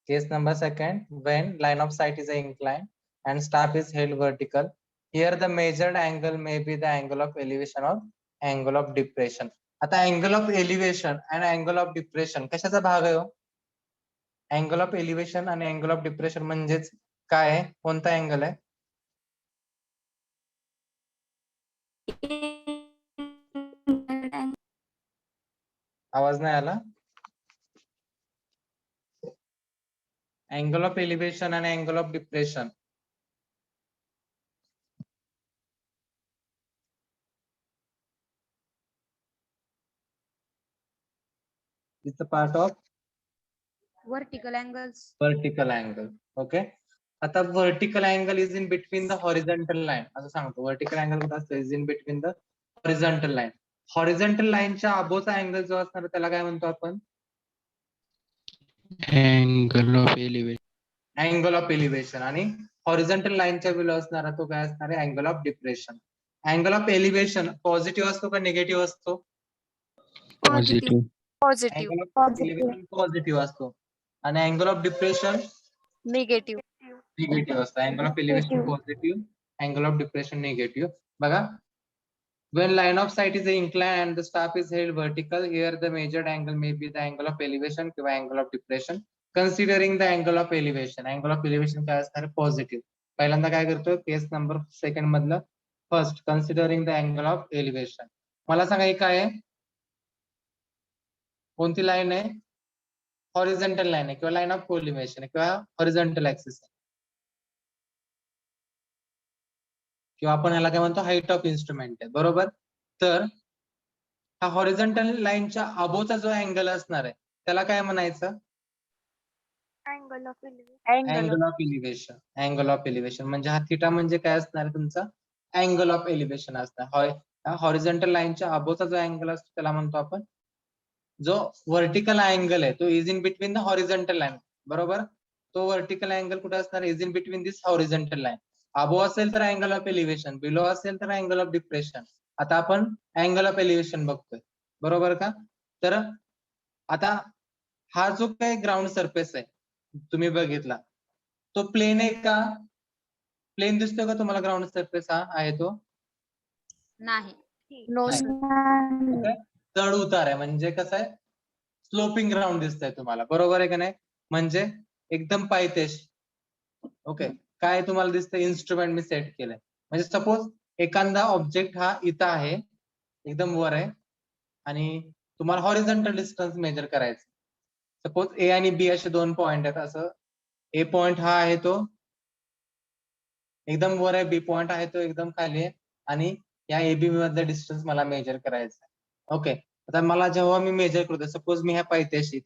Case number second, when line of sight is inclined and staff is held vertical, here the measured angle may be the angle of elevation or angle of depression. आता angle of elevation and angle of depression कशाचा भाग आहे हो? Angle of elevation आणि angle of depression म्हणजेच काय आहे? कोणता अँगल आहे? आवाज नाही आला. अँगल ऑफ एलिव्हेशन आणि angle of depression it's a part of Vertical angles. vertical angle. Okay. आता vertical angle is in between the horizontal line असं सांगतो. vertical angle कुठं असतो? is in between the horizontal line. horizontal line च्या अबोवचा angle जो असणार त्याला काय म्हणतो आपण? Angle of elevation. Angle of elevation. आणि हॉरिझॉन्टल लाईनच्या बिलो असणारा तो काय असणार आहे? Angle of depression. Angle of elevation positive असतो का निगेटिव्ह असतो? Positive. Positive. Angle of elevation positive असतो आणि angle of depression Negative. Negative असतो. Angle of elevation positive, angle of depression negative. बघा, when line of sight is inclined and the staff is held vertical, here the measured angle may be the angle of elevation किंवा angle of depression. Considering the angle of elevation, angle of elevation काय असणार? Positive. पहिल्यांदा काय करतोय? केस number second मधलं first, considering the angle of elevation. मला सांगा हे काय आहे? कोणती लाईन आहे? हॉरिझॉन्टल लाईन आहे किंवा लाईन ऑफ कोलिव्हेशन आहे किंवा हॉरिझॉन्टल ऍक्सिस आहे किंवा आपण ह्याला काय म्हणतो? हाईट ऑफ इन्स्ट्रुमेंट आहे. बरोबर. तर हा हॉरिझॉन्टल लाईनच्या अबोवचा जो अँगल असणार आहे त्याला काय म्हणायचं? Angle of elevation. Angle of elevation. Angle of elevation म्हणजे हा थिटा म्हणजे काय असणार आहे तुमचा? अँगल ऑफ एलिव्हेशन असणार. हॉरिझॉन्टल लाईनच्या अबोवचा जो अँगल असतो त्याला म्हणतो आपण, जो व्हर्टिकल अँगल आहे तो is in between the horizontal line. बरोबर. तो व्हर्टिकल अँगल कुठे असणार? Is in between this horizontal line. Above असेल तर अँगल ऑफ एलिव्हेशन, बिलो असेल तर अँगल ऑफ डिप्रेशन. आता आपण अँगल ऑफ एलिव्हेशन बघतोय. बरोबर का? तर आता हा जो काही ग्राउंड सरफेस आहे तुम्ही बघितला तो प्लेन आहे का? प्लेन दिसतोय का तुम्हाला? ग्राउंड सरफेस हा आहे तो नाही. No. नाही. चढ उतार आहे म्हणजे कसं आहे? स्लोपिंग ग्राउंड दिसतंय तुम्हाला. बरोबर आहे का नाही? म्हणजे एकदम पायथ्याशी. ओके. काय तुम्हाला दिसतंय? इन्स्ट्रुमेंट मी सेट केलंय. म्हणजे सपोज एखादा ऑब्जेक्ट हा इथं आहे, एकदम वर आहे आणि तुम्हाला हॉरिझॉन्टल डिस्टन्स मेजर करायचं. सपोज ए आणि बी असे दोन पॉइंट आहेत. असं ए पॉइंट हा आहे तो एकदम वर आहे, बी पॉइंट आहे तो एकदम खाली आहे आणि या एबी मधलं डिस्टन्स मला मेजर करायचं आहे. ओके. आता मला जेव्हा मी मेजर करतो, सपोज मी ह्या पायथ्याशी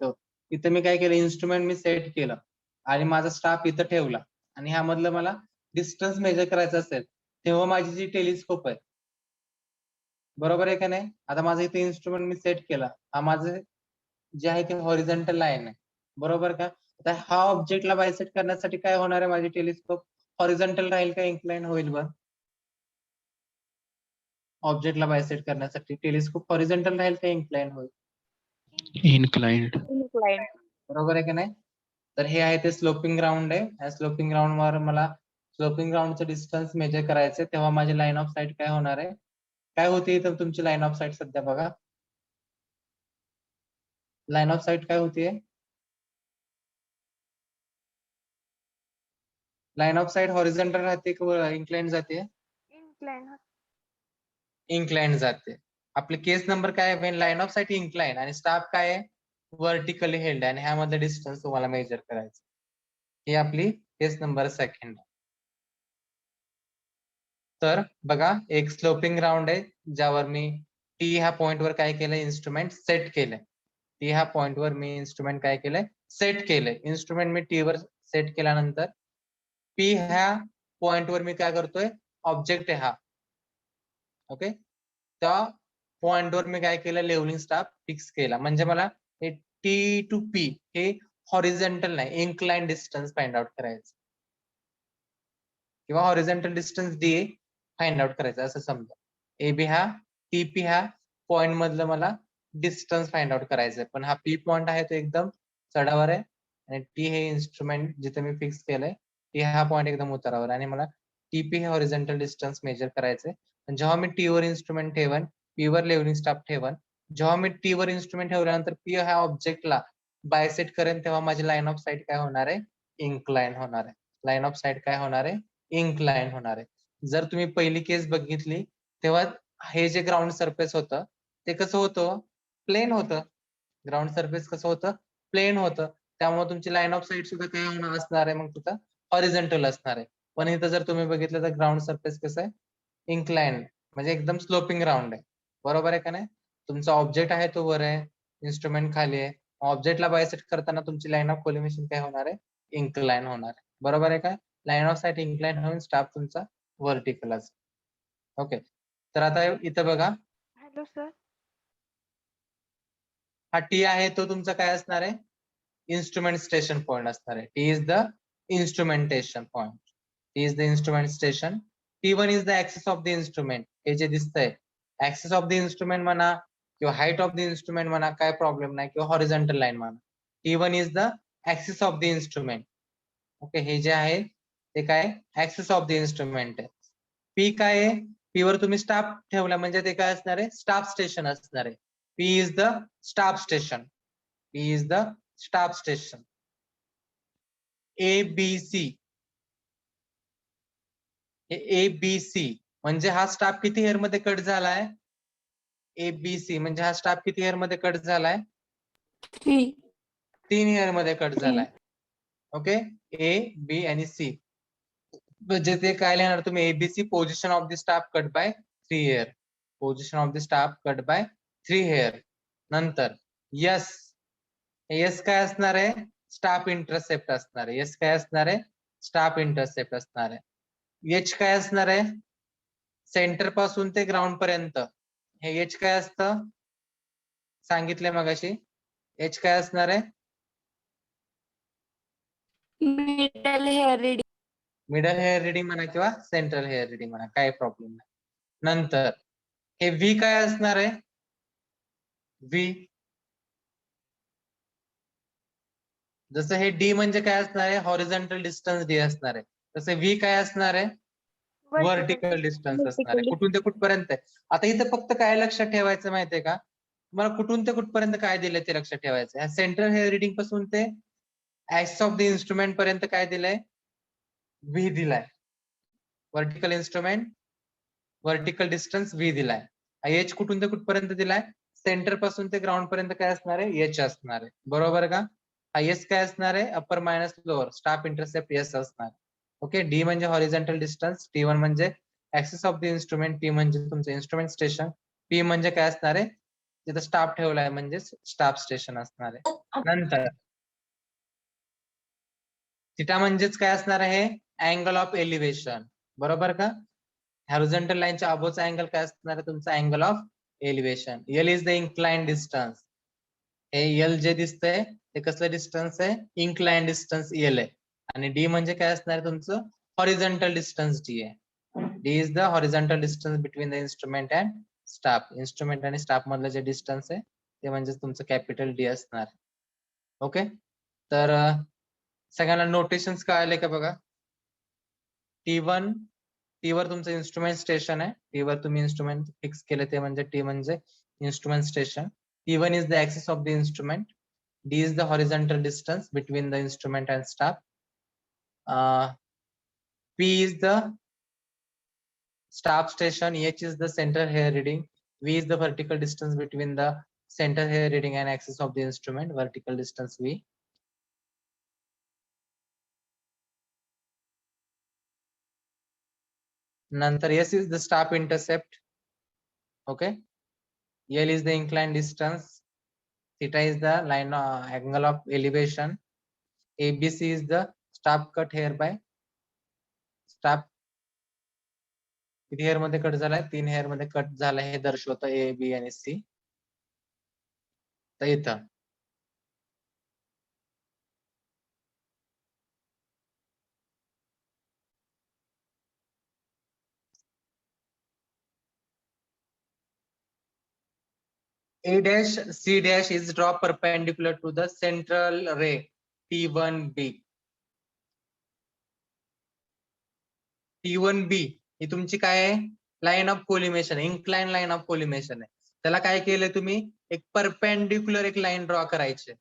इथं मी काय केलं? इन्स्ट्रुमेंट मी सेट केलं आणि माझा स्टाफ इथं ठेवला आणि ह्यामधलं मला डिस्टन्स मेजर करायचं असेल तेव्हा माझी जी टेलिस्कोप आहे, बरोबर आहे का नाही? आता माझं इथे इन्स्ट्रुमेंट मी सेट केला, हा माझं जे आहे ते हॉरिझॉन्टल लाईन आहे. बरोबर का? आता हा ऑब्जेक्टला बायसेट करण्यासाठी काय होणार आहे? माझी टेलिस्कोप हॉरिझॉन्टल राहील का इन्क्लाइन होईल? वर ऑब्जेक्टला बायसेट करण्यासाठी टेलिस्कोप हॉरिझॉन्टल राहील का इन्क्लाइन होईल? Inclined. बरोबर आहे का नाही? तर हे आहे ते स्लोपिंग ग्राउंड आहे. या स्लोपिंग ग्राउंड वर मला स्लोपिंग ग्राउंडचं डिस्टन्स मेजर करायचंय, तेव्हा माझी लाईन ऑफ साईट काय होणार आहे? काय होती इथं तुमची लाईन ऑफ साईट सध्या? बघा, लाईन ऑफ साईट काय होतीये? लाईन ऑफ साईट हॉरिझॉन्टल राहते किंवा इन्क्लाइन जाते? इन्क्लाइन जाते. आपले केस नंबर काय आहे? लाईन ऑफ साईट इन्क्लाइन आणि स्टाफ काय आहे? व्हर्टिकली हेल्ड आणि ह्यामध्ये डिस्टन्स तुम्हाला मेजर करायचं. ही आपली केस नंबर सेकंड. तर बघा, एक स्लोपिंग ग्राउंड आहे ज्यावर मी टी ह्या पॉइंटवर काय केलंय? इन्स्ट्रुमेंट सेट केलंय. टी ह्या पॉइंटवर मी इन्स्ट्रुमेंट काय केलंय? सेट केलंय. इन्स्ट्रुमेंट मी टी वर सेट केल्यानंतर पी ह्या पॉइंटवर मी काय करतोय? ऑब्जेक्ट आहे हा. ओके. त्या पॉइंटवर मी काय केलं? लेवलिंग स्टाफ फिक्स केला. म्हणजे मला हे टी टू पी हे हॉरिझॉन्टल नाही, इन्क्लाइन डिस्टन्स फाइंड आउट करायचं किंवा horizontal distance D find out करायचं असं समजा. एबी हा टीपी ह्या पॉइंट मधलं मला डिस्टन्स फाइंड आउट करायचंय, पण हा पी पॉइंट आहे तो एकदम चढावर आहे आणि टी हे इन्स्ट्रुमेंट जिथे मी फिक्स केलंय टी हा पॉईंट एकदम उतारावर आणि मला टीपी हे हॉरिझॉन्टल डिस्टन्स मेजर करायचंय. जेव्हा मी टी वर इन्स्ट्रुमेंट ठेवन, पी वर लेव्हलिंग स्टाफ ठेवन, जेव्हा मी टी वर इन्स्ट्रुमेंट ठेवल्यानंतर पी ह्या ऑब्जेक्टला बायसेट करेन तेव्हा माझी लाईन ऑफ साईट काय होणार आहे? इन्क्लाइन होणार आहे. लाईन ऑफ साईट काय होणार आहे? इन्क्लाइन होणार आहे. जर तुम्ही पहिली केस बघितली तेव्हा हे जे ग्राउंड सरफेस होतं ते कसं होतं? प्लेन होतं. ग्राउंड सरफेस कसं होतं? प्लेन होतं. त्यामुळे तुमची लाईन ऑफ साईट सुद्धा काय होणार असणार आहे? मग तिथं हॉरिझॉन्टल असणार आहे. पण इथं जर तुम्ही बघितलं तर ग्राउंड सरफेस कसं आहे? इन्क्लाइन म्हणजे एकदम स्लोपिंग ग्राउंड आहे. बरोबर आहे का नाही? तुमचा ऑब्जेक्ट आहे तो वर आहे, इन्स्ट्रुमेंट खाली आहे. ऑब्जेक्टला बायसेट करताना तुमची लाईन ऑफ कोलिमेशन काय होणार आहे? इन्क्लाइन होणार आहे. बरोबर आहे का? लाईन ऑफ साईट इन्क्लाइन होऊन स्टाफ तुमचा व्हर्टिकल असेल. ओके. तर आता इथं बघा. Hello sir. हा टी आहे तो तुमचा काय असणार आहे? इन्स्ट्रुमेंट स्टेशन पॉइंट असणार आहे. T is the instrumentation point. T is the instrument station. T1 is the axis of the instrument. हे जे दिसतंय ऍक्सिस ऑफ द इन्स्ट्रुमेंट म्हणा किंवा हाईट ऑफ द इन्स्ट्रुमेंट म्हणा, काय प्रॉब्लेम नाही, किंवा हॉरिझॉन्टल लाईन म्हणा. T1 is the axis of the instrument. Okay. हे जे आहे ते काय? ऍक्सिस ऑफ द इन्स्ट्रुमेंट आहे. पी काय आहे? पी वर तुम्ही स्टाफ ठेवला म्हणजे ते काय असणार आहे? स्टाफ स्टेशन असणार आहे. P is the staff station. P is the staff station. ABC. ABC म्हणजे हा स्टाफ किती हेअर मध्ये कट झालाय? ABC म्हणजे हा स्टाफ किती हेअर मध्ये कट झालाय? 3 हेअर मध्ये कट झालाय. ओके. A, B आणि C. म्हणजे ते काय लिहिणार तुम्ही? ABC position of the staff cut by 3 hair. Position of the staff cut by 3 hair. नंतर यस. यस काय असणार आहे? स्टाफ इंटरसेप्ट असणार आहे. यस काय असणार आहे? स्टाफ इंटरसेप्ट असणार आहे. एच काय असणार आहे? सेंटर पासून ते ग्राउंड पर्यंत. हे एच काय असतं? सांगितलंय मगाशी. एच काय असणार आहे? Middle hair reading. Middle hair reading म्हणा किंवा सेंट्रल हेअर रिडिंग म्हणा, काही प्रॉब्लेम नाही. नंतर हे व्ही काय असणार आहे? व्ही. जसं हे डी म्हणजे काय असणार आहे? हॉरिझॉन्टल डिस्टन्स डी असणार आहे. तसं व्ही काय असणार आहे? व्हर्टिकल डिस्टन्स असणार आहे. कुठून ते कुठपर्यंत आहे? आता इथं फक्त काय लक्षात ठेवायचं माहितीये का? तुम्हाला कुठून ते कुठपर्यंत काय दिलंय ते लक्षात ठेवायचं. सेंट्रल हेअर रिडिंग पासून ते ऍक्सिस ऑफ द इन्स्ट्रुमेंट पर्यंत काय दिलंय? व्ही दिलाय. Vertical instrument vertical distance V दिलाय. एच कुठून ते कुठपर्यंत दिलाय? सेंटर पासून ते ग्राउंड पर्यंत काय असणार आहे? एच असणार आहे. बरोबर का? हा एस काय असणार आहे? Upper minus lower. Staff intercept S असणार. ओके. डी म्हणजे हॉरिझॉन्टल डिस्टन्स, T1 म्हणजे axis of the instrument, T म्हणजे तुमचं इन्स्ट्रुमेंट स्टेशन, P म्हणजे काय असणार आहे? तिथं स्टाफ ठेवलाय म्हणजे स्टाफ स्टेशन असणार आहे. नंतर थिटा म्हणजेच काय असणार आहे? Angle of elevation. बरोबर का? हॉरिझॉन्टल लाईनच्या अबोवचा अँगल काय असणार आहे? तुमचा angle of elevation. L is the incline distance. हे एल जे दिसतंय ते कसलं डिस्टन्स आहे? इन्क्लाइन डिस्टन्स एल आहे. आणि डी म्हणजे काय असणार आहे तुमचं? हॉरिझॉन्टल डिस्टन्स डी आहे. D is the horizontal distance between the instrument and staff. Instrument आणि स्टाफ मधलं जे डिस्टन्स आहे ते म्हणजे तुमचं कॅपिटल डी असणार. ओके. तर सगळ्यांना नोटेशन्स कळाले का बघा? T1, टी वर तुमचं इन्स्ट्रुमेंट स्टेशन आहे. टी वर तुम्ही इन्स्ट्रुमेंट फिक्स केले ते म्हणजे टी म्हणजे instrument station. T1 is the axis of the instrument. D is the horizontal distance between the instrument and staff. P is the staff station. H is the center hair reading. V is the vertical distance between the center hair reading and axis of the instrument. Vertical distance V. Nantar S is the staff intercept. Okay. L is the inclined distance. Theta is the line angle of elevation. ABC is the staff cut here by staff किती hair मध्ये cut झालाय? 3 hair मध्ये cut झालाय हे दर्शवतं ए, बी आणि C. तर इथं A dash C dash is draw perpendicular to the central ray T1B. T1B ही तुमची काय आहे? Line of collimation, incline line of collimation आहे. त्याला काय केलंय तुम्ही? एक परपेंडिक्युलर एक लाईन ड्रॉ करायचे.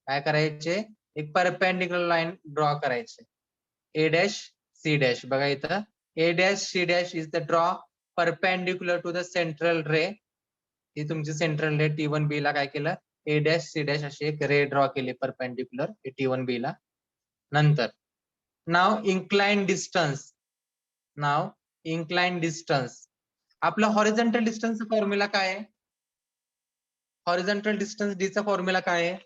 काय करायचे? एक परपेंडिक्युलर लाईन ड्रॉ करायचे. A dash C dash बघा इथं A dash C dash is the draw perpendicular to the central ray. ही तुमची सेंट्रल रे T1B ला काय केलं? A dash C dash अशी एक रे ड्रॉ केली परपेंडिक्युलर T1B ला. नंतर नाव इन्क्लाइन डिस्टन्स. नाव इन्क्लाइन डिस्टन्स. आपला हॉरिझॉन्टल डिस्टन्स फॉर्म्युला काय आहे? हॉरिझॉन्टल डिस्टन्स डी चा फॉर्म्युला काय आहे?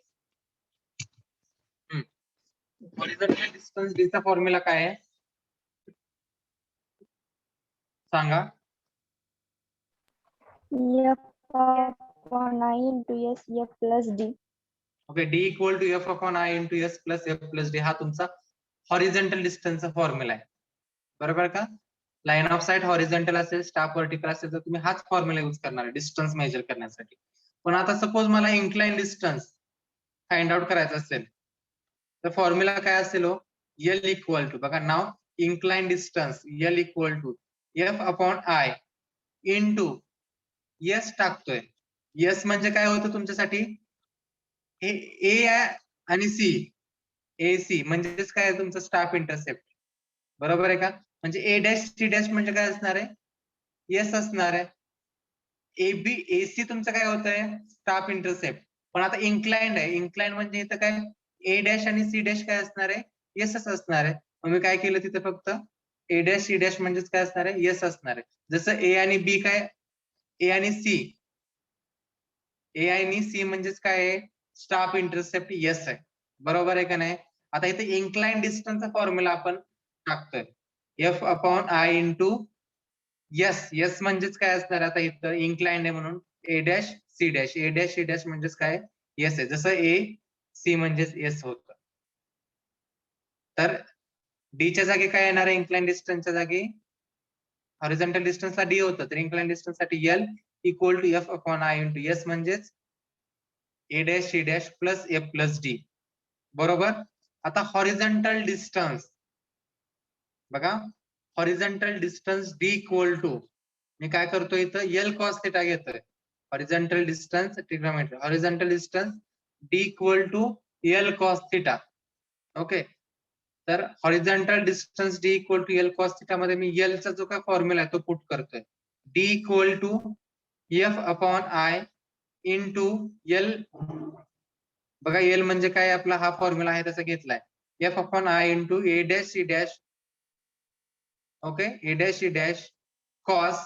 हॉरिझॉन्टल डिस्टन्स डी चा फॉर्म्युला काय आहे? सांगा. F/I into S F plus D. Okay, D equal to F upon I into S plus F plus D हा तुमचा हॉरिझॉन्टल डिस्टन्सचा फॉर्म्युला आहे. बरोबर का? लाईन ऑफ साइट हॉरिझॉन्टल असेल, स्टाफ व्हर्टिकल असेल तर तुम्ही हाच फॉर्म्युला यूज करणार आहे डिस्टन्स मेजर करण्यासाठी. पण आता सपोज मला इन्क्लाइन डिस्टन्स फाइंड आउट करायचं असेल तर फॉर्म्युला काय असेल हो? एल इक्वल टू, बघा नाव incline distance L equal to F upon I into S टाकतोय. एस म्हणजे काय होतं तुमच्यासाठी? ए आणि सी. ए सी म्हणजेच काय आहे तुमचं? Staff intercept. बरोबर आहे का? म्हणजे ए डॅश सी डॅश म्हणजे काय असणार आहे? एस असणार आहे. एबी एसी तुमचं काय होत आहे? Staff intercept. पण आता इन्क्लाइंड आहे. इन्क्लाइंड म्हणजे इथं काय? ए डॅश आणि सी डॅश काय असणार आहे? एसच असणार आहे. मग मी काय केलं तिथे फक्त ए डॅश सी डॅश म्हणजेच काय असणार आहे? एस असणार आहे. जसं ए आणि बी काय? ए आणि सी. ए आणि सी म्हणजेच काय आहे? स्टाफ इंटरसेप्ट एस आहे. बरोबर आहे का नाही? आता इथे इन्क्लाइन डिस्टन्सचा फॉर्म्युला आपण टाकतोय. F upon I into S. S म्हणजेच काय असणार आता इथं? इन्क्लाइंड आहे म्हणून A dash C dash. A dash C dash म्हणजेच काय? एस आहे. जसं ए सी म्हणजेच एस होतं. तर डी च्या जागी काय येणार आहे? इन्क्लाइन डिस्टन्सच्या जागी हॉरिझॉन्टल डिस्टन्सला डी होतं, तर इन्क्लाइन डिस्टन्स साठी L equal to F upon I into S म्हणजेच A dash C dash plus F plus D. बरोबर. आता हॉरिझॉन्टल डिस्टन्स बघा, horizontal distance D equal to मी काय करतोय इथं? एल कॉस थिटा घेतोय. Horizontal distance trigonometry horizontal distance D equal to L cos theta. Okay, तर horizontal distance D equal to L cos theta मध्ये मी एल चा जो काय फॉर्म्युला आहे तो पुट करतोय. D equal to F upon I into L. बघा एल म्हणजे काय? आपला हा फॉर्म्युला आहे तसा घेतलाय. F upon I into A dash C dash. Okay, A dash C dash cos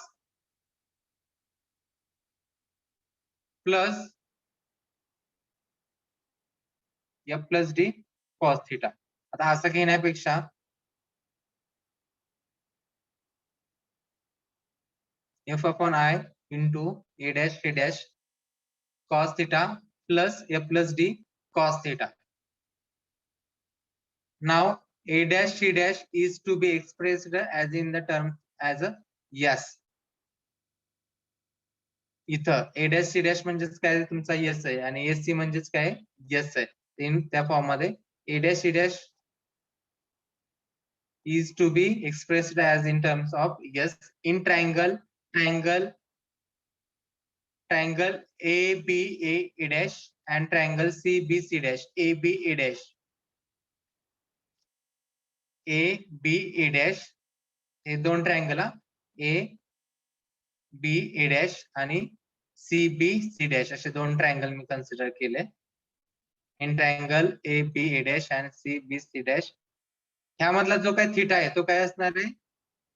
plus F plus D cos theta. आता असं घेण्यापेक्षा F upon I into A dash C dash cos theta plus f plus d cos theta. Now a dash c dash is to be expressed as in the term as a yes. इथं a dash c dash म्हणजेच काय? तुमचा yes आहे आणि ac म्हणजेच काय? yes आहे. In त्या फॉर्म मध्ये a dash c dash is to be expressed as in terms of yes in triangle ABA dash and triangle CBC dash. ABA dash ABA dash हे दोन ट्रायंगल ABA dash आणि CBC dash असे दोन triangle मी consider केले. In triangle ABA dash and CBC dash ह्यामधला जो काय theta आहे तो काय असणार आहे?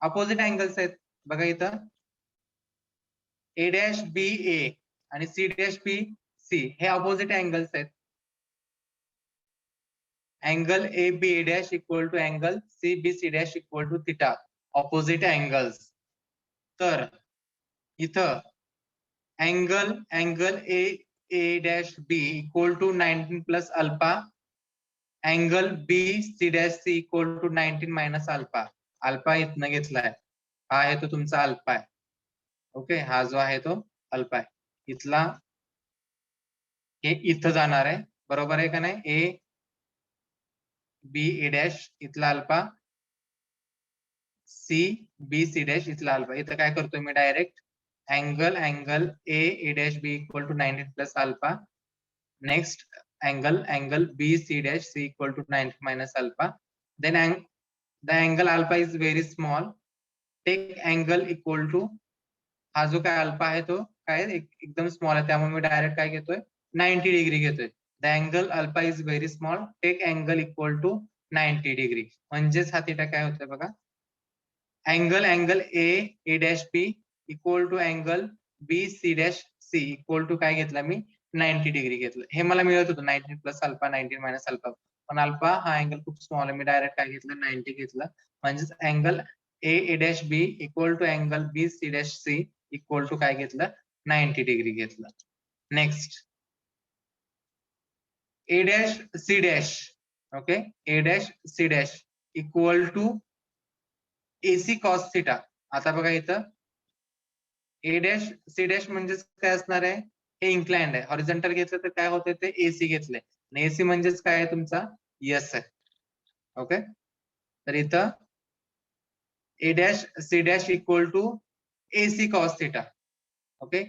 अपोजिट अँगल्स आहेत. बघा इथं ए डॅश बी ए आणि सी डॅश बी सी हे अपोजिट अँगल्स आहेत. Angle A B A dash equal to angle C B C dash equal to theta, opposite angles. तर इथं angle A A dash B equal to 19 plus alpha, angle B C dash C equal to 19 minus alpha. Alpha इथनं घेतलाय, हा आहे तो तुमचा alpha आहे. Okay, हा जो आहे तो अल्फा आहे. इथला हे इथं जाणार आहे. बरोबर आहे का नाही? ए बी ए डॅश इथला alpha, C B C dash इथला अल्फा. इथं काय करतोय मी direct angle A dash B equal to 19 plus alpha. Next angle B C dash C equal to 90 minus alpha. Then the angle alpha is very small. Take angle equal to, हा जो काय alpha आहे तो काय एकदम small आहे, त्यामुळे मी direct काय घेतोय 90 डिग्री घेतोय. The angle alpha is very small. Take angle equal to 90 degree. म्हणजेच हा थिटा काय होतोय बघा, angle A dash B equal to angle B C dash C equal to काय घेतला मी 90 डिग्री घेतलं. हे मला मिळत होतं 19 प्लस अल्फा 19 मायनस अल्फा, पण अल्फा हा अँगल खूप स्मॉल आहे, मी डायरेक्ट काय घेतलं 90 घेतलं. म्हणजेच angle A dash B equal to angle B C dash C equal to काय घेतलं 90 डिग्री घेतलं. Next A dash C dash, okay, A dash C dash equal to AC cos theta. आता बघा इथं ए डॅश सी डॅश म्हणजेच काय असणार आहे, हे इन्क्लाइंड आहे. हॉरिझॉन्टल घेतलं तर काय होतं ते एसी घेतलंय, आणि एसी म्हणजेच काय आहे तुमचा यस आहे. ओके, तर इथं A dash C dash equal to AC cos theta. Okay,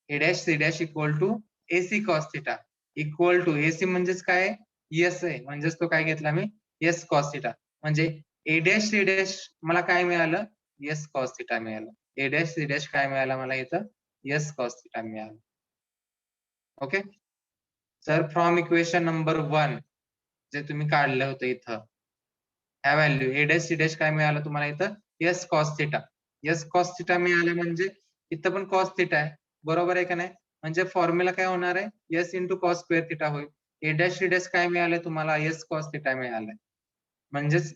A dash C dash equal to AC cos theta equal to AC म्हणजेच काय यस आहे, म्हणजेच तो काय घेतला मी यस कॉस थिटा. म्हणजे ए डॅश सी डॅश मला काय मिळालं, यस कॉस थिटा मिळालं. ए डॅश सी डॅश काय मिळालं मला इथं, यस कॉस थिटा मिळालं. Okay, sir from equation number 1 जे तुम्ही काढलं होतं इथं, ह्या value A dash C dash काय मिळालं तुम्हाला इथं, yes cos theta. Yes cos theta मिळालं म्हणजे इथं पण कॉस थिटा आहे, बरोबर आहे का नाही. म्हणजे फॉर्म्युला काय होणार आहे, S into cos square theta होईल. ए डॅश सी डॅश काय मिळालंय तुम्हाला, यस कॉस थिटा मिळालंय. म्हणजेच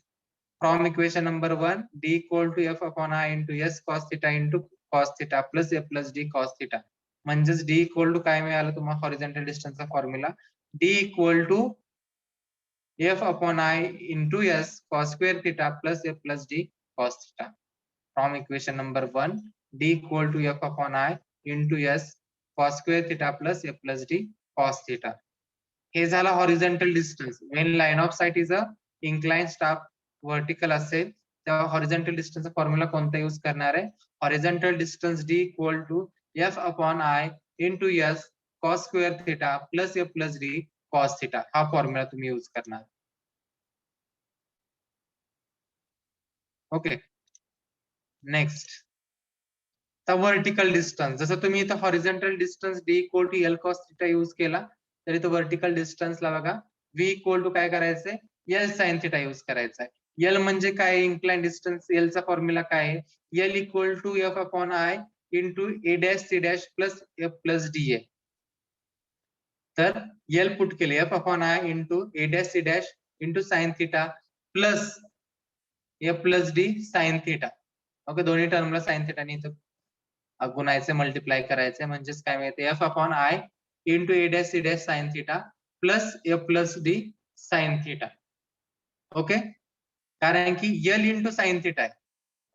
from equation number 1 D equal to F upon I into S cos theta into cos theta plus A plus D cos theta. म्हणजेच D equal to काय मिळालं तुम्हाला, horizontal डिस्टन्सचा formula D equal to F upon I into S cos square theta plus A plus D cos theta. From equation number 1 D equal to F upon I into S cos square theta plus A plus D cos theta. हे झालं horizontal distance. When line of sight is a inclined staff vertical असेल तेव्हा horizontal डिस्टन्सचा formula कोणता use करणार आहे, horizontal distance D equal to F upon I into S cos square theta plus A plus D cos theta. हा formula तुम्ही use करणार. Okay, next vertical distance. जसं तुम्ही इथं horizontal distance D equal to L cos theta use केला, तर इथं vertical डिस्टन्सला बघा व्ही इक्वल टू काय करायचंय, एल साइन थिटा यूज करायचा आहे. एल म्हणजे काय, इन्क्लाइन डिस्टन्स. एल चा फॉर्म्युला काय आहे, L equal to F upon I into A dash C dash plus F plus D आहे. तर एल पुट केले F upon I into A dash C dash into sine theta plus F plus D sine theta. Okay, दोन्ही टर्मला sine theta इथं गुणायचे, multiply करायचे. म्हणजेच काय मिळते, F upon I into A dash C dash sine theta plus F plus D sine theta. Okay, कारण की L into sine theta आहे.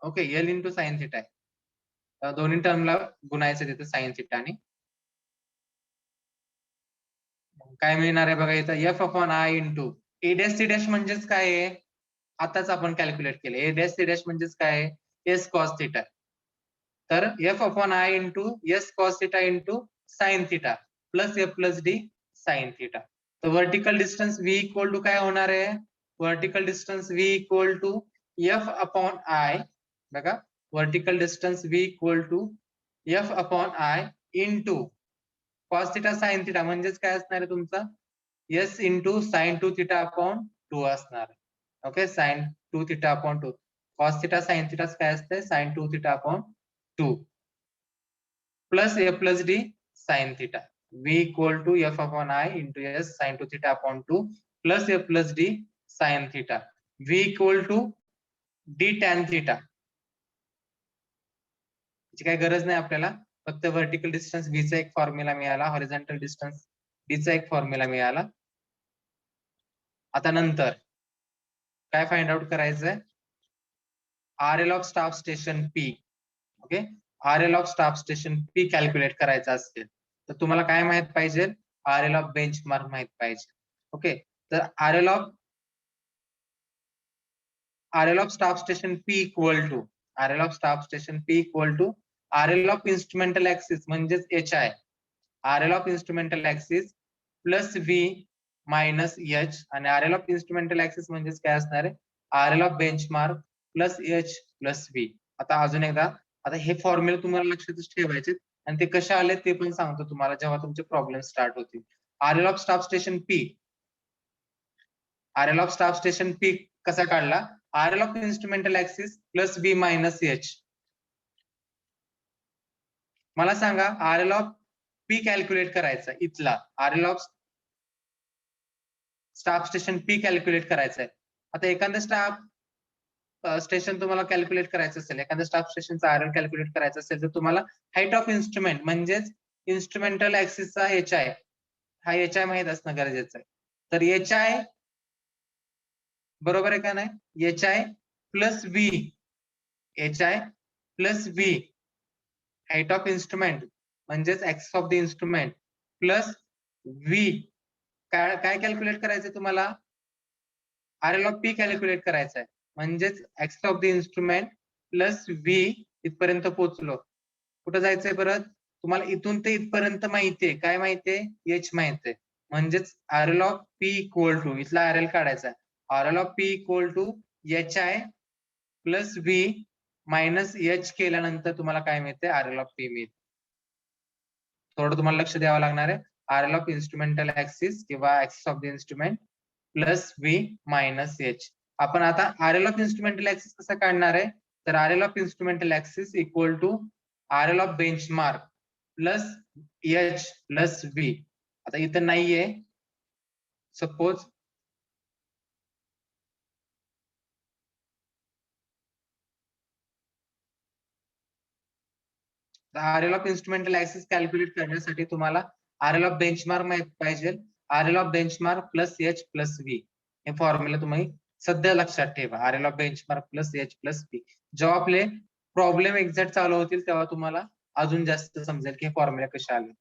Okay, L into sine theta आहे, दोन्ही टर्मला गुणायचं तिथे साइन थिटा. आणि काय मिळणार आहे बघा इथं, F upon I into A dash C dash म्हणजेच काय आहे, आताच आपण कॅल्क्युलेट केले. ए डॅश सी डॅश म्हणजेच काय आहे, एस कॉस थिटा. तर F upon I into S cos theta into sine theta plus F plus D sine theta. तर vertical distance V equal to काय होणार आहे, vertical distance V equal to F upon I. बघा, vertical distance V equal to F upon I into cos theta sine theta. म्हणजेच काय असणार आहे तुमचा, S into sine 2 theta upon 2 असणार आहे. Okay, sign 2 theta upon 2. Cos theta sine theta काय असते, sine 2 theta upon 2 plus A plus D sine theta. V equal to F upon I into S sine 2 theta upon 2 plus A plus D sine theta. V equal to D tan theta. याची काही गरज नाही आपल्याला, फक्त vertical distance V चा एक formula मिळाला, horizontal distance D चा एक फॉर्म्युला मिळाला. आता नंतर काय फाइंड आउट करायचंय, R L of staff station P. Okay, R L of staff station P calculate करायचं असेल तर तुम्हाला काय माहित पाहिजे, आर एल ऑफ बेंचमार्क माहित पाहिजे. ओके, तर R L of RL of staff station P equal to RL of staff station P equal to RL of instrumental axis म्हणजेच HI RL of instrumental axis plus V minus H आणि RL of instrumental axis म्हणजेच काय असणार आहे RL of benchmark plus H plus V. आता अजून एकदा आता हे फॉर्म्युला तुम्हाला लक्षातच ठेवायचे आणि ते कशा आले ते पण सांगतो तुम्हाला जेव्हा तुमचे प्रॉब्लेम स्टार्ट होतील. RL of staff station P RL of staff station P कसा काढला RL of instrumental axis plus V minus H. मला सांगा RL of P कॅल्क्युलेट करायचा इथला RL of staff station P calculate करायचा आहे. आता एखादं स्टाफ स्टेशन तुम्हाला कॅल्क्युलेट करायचं असेल एखाद्या स्टाफ स्टेशनचा RL कॅल्क्युलेट करायचं असेल तर तुम्हाला हाईट ऑफ इन्स्ट्रुमेंट म्हणजेच इन्स्ट्रुमेंटल ऍक्सिसचा HI हा HI माहित असणं गरजेचं आहे. तर HI बरोबर आहे का नाही HI plus V HI plus V height of instrument म्हणजेच axis of the instrument plus V काय कॅल्क्युलेट करायचं तुम्हाला RL ऑफ P कॅल्क्युलेट करायचं आहे म्हणजेच axis of the instrument plus V इथपर्यंत पोहोचलो. कुठं जायचंय परत तुम्हाला इथून ते इथपर्यंत माहितीये काय माहितीये H माहितीये म्हणजेच RL of P equal to इथला RL काढायचा आहे RL of P equal to HI plus V minus H केल्यानंतर तुम्हाला काय मिळते RL ऑफ P मिळते. थोडं तुम्हाला लक्ष द्यावं लागणार आहे RL ऑफ इन्स्ट्रुमेंटल ऍक्सिस किंवा axis of the instrument plus V minus H. आपण आता RL ऑफ इन्स्ट्रुमेंटल ऍक्सिस कसं काढणार आहे तर RL of instrumental axis equal to RL of benchmark plus H plus V. आता इथं नाहीये suppose RL of instrumental axis calculate करण्यासाठी तुम्हाला RL ऑफ बेंचमार्क माहित पाहिजे RL of benchmark plus H plus V हे फॉर्म्युला तुम्ही सध्या लक्षात ठेवा RL of benchmark plus H plus V. जेव्हा आपले प्रॉब्लेम एक्झॅक्ट चालू होतील तेव्हा तुम्हाला अजून जास्त समजेल की हे फॉर्म्युला कसे आले.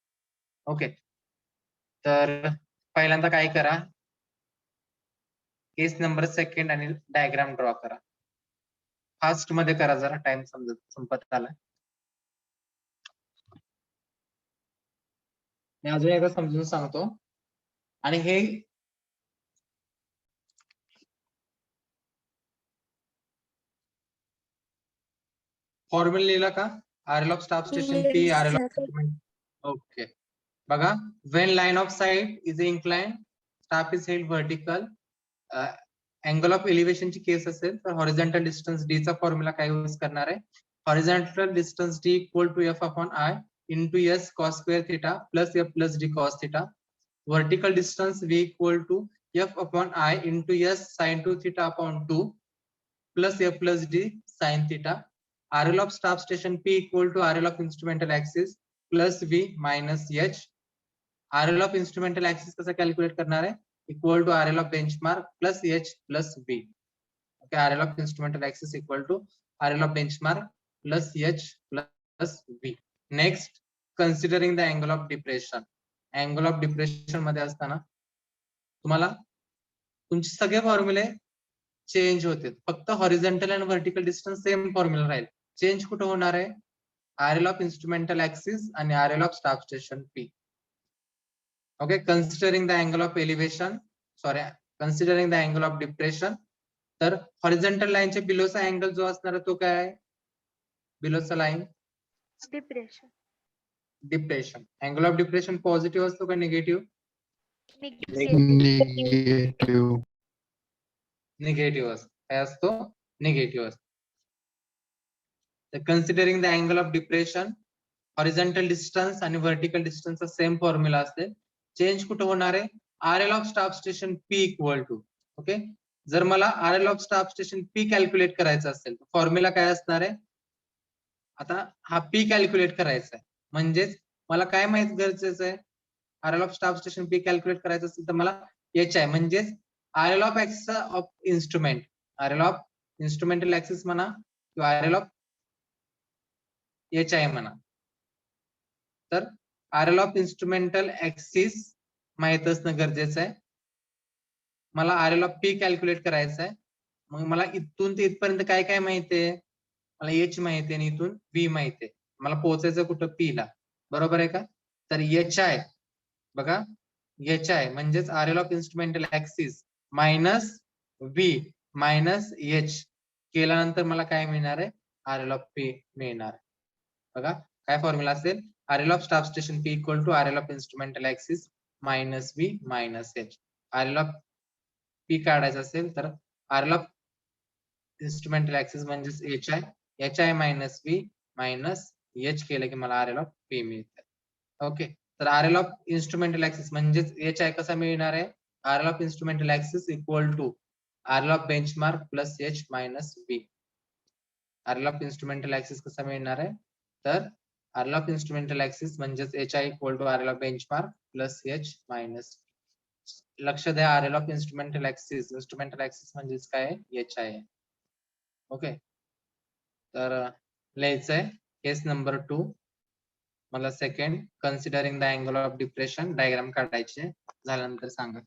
ओके तर पहिल्यांदा काय करा केस नंबर सेकंड आणि डायग्राम ड्रॉ करा. फास्ट मध्ये करा जरा टाइम संपत आला. मी अजून एकदा समजून सांगतो आणि हे फॉर्म्युला लिहिला का RL of staff station P RL of okay बघा when line of sight is inclined staff is held vertical angle of elevation ची केस असेल तर horizontal distance D चा फॉर्म्युला काय यूज करणार आहे horizontal distance D equal to F upon I into S cos square theta plus F plus D cos theta. Vertical distance V equal to F upon I into S sin 2 theta upon 2 plus F plus D sin theta. RL of staff station P equal to RL of instrumental axis plus V minus H. RL of instrumental axis कसा calculate करणार आहे equal to RL of benchmark plus H plus V. Okay, RL of instrumental axis equal to RL of benchmark plus H plus V. Next, considering the angle of depression. Angle of depression मध्ये असताना तुम्हाला तुमचे सगळे फॉर्म्युले change होते फक्त horizontal आणि vertical distance same formula राहील. Change कुठे होणार आहे RL ऑफ इन्स्ट्रुमेंटल ऍक्सिस आणि RL of staff station P. Okay considering the angle of elevation considering the angle of depression तर हॉरिझॉन्टल लाईनच्या बिलोचा अँगल जो असणार तो काय आहे बिलोचा line depression angle of depression positive असतो का निगेटिव्ह निगेटिव्ह असतो काय असतो निगेटिव्ह असतो. Considering the angle of depression horizontal distance आणि व्हर्टिकल डिस्टन्सचा सेम फॉर्म्युला असते. चेंज कुठे होणार आहे RL of staff station P equal to okay जर मला RL of staff station P calculate करायचं असेल तर फॉर्म्युला काय असणार आहे आता हा P कॅल्क्युलेट करायचा आहे म्हणजेच मला काय माहित गरजेचं आहे RL of staff station P calculate करायचं असेल तर मला HI म्हणजेच RL of axis of instrument RL of instrumental axis म्हणा किंवा RL ऑफ HI म्हणा तर RL ऑफ इन्स्ट्रुमेंटल ऍक्सिस माहित असणं गरजेचं आहे. मला RL ऑफ P कॅल्क्युलेट करायचं आहे मग मला इथून ते इथपर्यंत काय काय माहितीये, मला एच माहितीये आणि इथून व्ही माहितीये. मला पोहोचायचं कुठं पी ला, बरोबर आहे का? तर एच आय बघा, एच आय म्हणजेच R L of instrumental axis minus V minus H केल्यानंतर मला काय मिळणार आहे, आर एल ऑफ पी मिळणार. बघा काय फॉर्म्युला असेल, R L of staff station P equal to R L of instrumental axis minus V minus H. R L of P काढायचं असेल तर R L of instrumental axis म्हणजेच H I, H I minus V minus H केलं की मला R L of P मिळतं. Okay, तर R L of instrumental axis म्हणजेच एच आय कसा मिळणार आहे, R L of instrumental axis equal to R L of benchmark plus H minus V. R L of instrumental axis कसा मिळणार आहे, तर R L of instrumental axis म्हणजेच H I equal to R L of benchmark plus H minus. लक्ष द्या, R L of instrumental axis म्हणजेच काय, H I. Okay, तर लिहायचंय केस नंबर 2. मला second, considering the angle of depression diagram काढायचे, झाल्यानंतर सांगा.